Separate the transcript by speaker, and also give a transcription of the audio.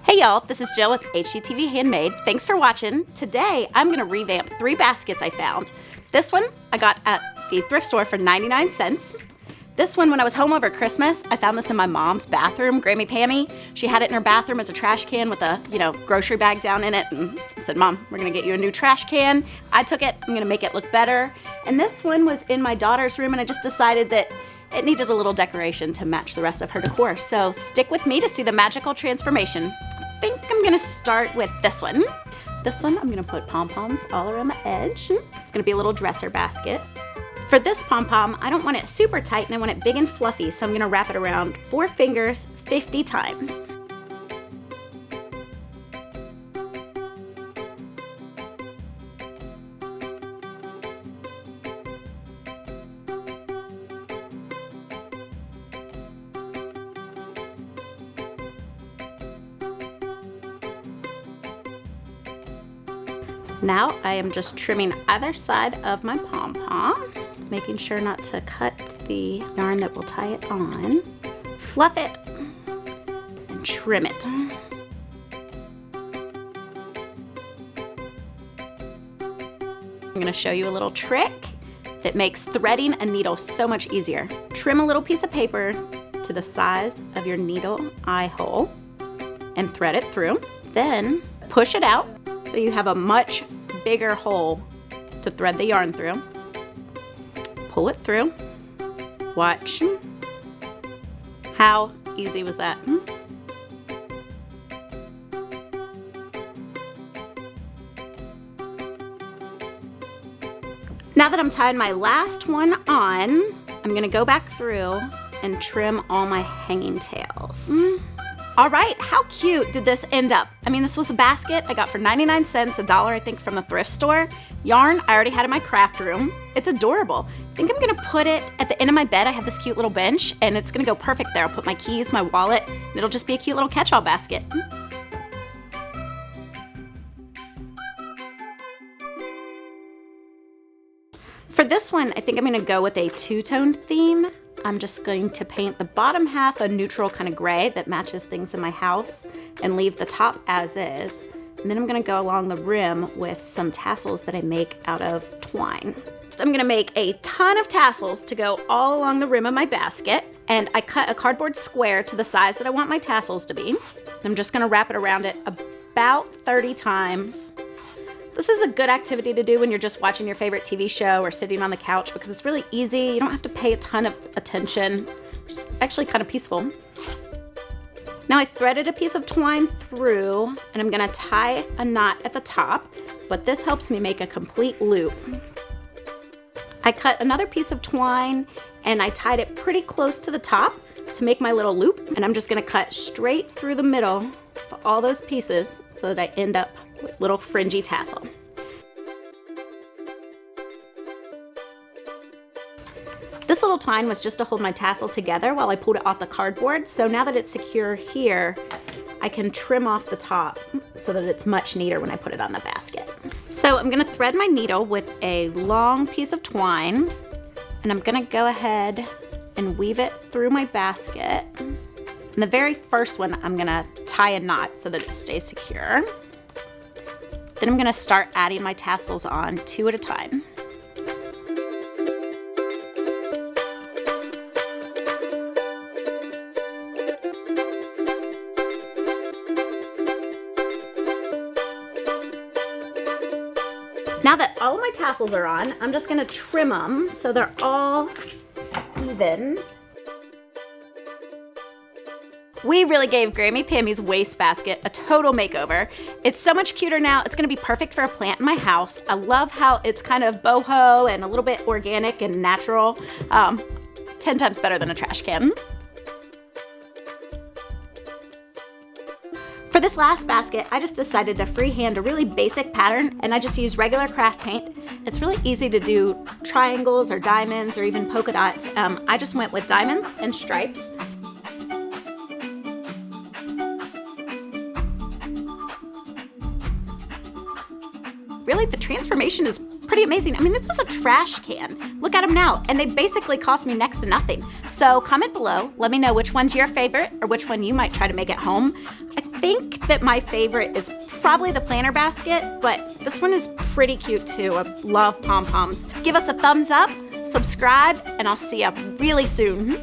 Speaker 1: Hey y'all, this is Jill with HGTV Handmade. Thanks for watching. Today I'm going to revamp 3 baskets I found. This one I got at the thrift store for 99 cents. This one, when I was home over Christmas, I found this in my mom's bathroom, Grammy Pammy. She had it in her bathroom as a trash can with a, grocery bag down in it. And I said, Mom, we're going to get you a new trash can. I took it, I'm going to make it look better. And this one was in my daughter's room, and I just decided that it needed a little decoration to match the rest of her decor. So stick with me to see the magical transformation. I think I'm gonna start with this one. This one, I'm gonna put pom-poms all around the edge. It's gonna be a little dresser basket. For this pom-pom, I don't want it super tight and I want it big and fluffy, so I'm gonna wrap it around 4 fingers 50 times. Now I am just trimming either side of my pom-pom, making sure not to cut the yarn that will tie it on. Fluff it and trim it. I'm going to show you a little trick that makes threading a needle so much easier. Trim a little piece of paper to the size of your needle eye hole and thread it through. Then push it out so you have a much bigger hole to thread the yarn through. Pull it through. Watch. How easy was that? Now that I'm tying my last one on, I'm gonna go back through and trim all my hanging tails. All right, how cute did this end up? I mean, this was a basket I got for 99 cents, $1 I think from the thrift store. Yarn I already had in my craft room. It's adorable. I think I'm gonna put it at the end of my bed. I have this cute little bench and it's gonna go perfect there. I'll put my keys, my wallet, and it'll just be a cute little catch-all basket. For this one, I think I'm gonna go with a two-tone theme. I'm just going to paint the bottom half a neutral kind of gray that matches things in my house and leave the top as is. And then I'm gonna go along the rim with some tassels that I make out of twine. I'm gonna make a ton of tassels to go all along the rim of my basket, and I cut a cardboard square to the size that I want my tassels to be. I'm just gonna wrap it around it about 30 times. This is a good activity to do when you're just watching your favorite TV show or sitting on the couch because it's really easy. You don't have to pay a ton of attention. It's actually kind of peaceful. Now I threaded a piece of twine through and I'm gonna tie a knot at the top, but this helps me make a complete loop. I cut another piece of twine and I tied it pretty close to the top to make my little loop, and I'm just gonna cut straight through the middle of all those pieces so that I end up with little fringy tassel. This little twine was just to hold my tassel together while I pulled it off the cardboard, so now that it's secure here, I can trim off the top so that it's much neater when I put it on the basket. So I'm gonna thread my needle with a long piece of twine, and I'm gonna go ahead and weave it through my basket. And the very first one, I'm gonna tie a knot so that it stays secure. Then I'm gonna start adding my tassels on 2 at a time. Now that all of my tassels are on, I'm just gonna trim them so they're all even. We really gave Grammy Pammy's wastebasket a total makeover. It's so much cuter now. It's gonna be perfect for a plant in my house. I love how it's kind of boho and a little bit organic and natural. 10 times better than a trash can. For this last basket, I just decided to freehand a really basic pattern, and I just used regular craft paint. It's really easy to do triangles or diamonds or even polka dots. I just went with diamonds and stripes. Really, the transformation is pretty amazing. I mean, this was a trash can. Look at them now, and they basically cost me next to nothing. So comment below, let me know which one's your favorite or which one you might try to make at home. I think that my favorite is probably the planter basket, but this one is pretty cute too. I love pom-poms. Give us a thumbs up, subscribe, and I'll see you really soon.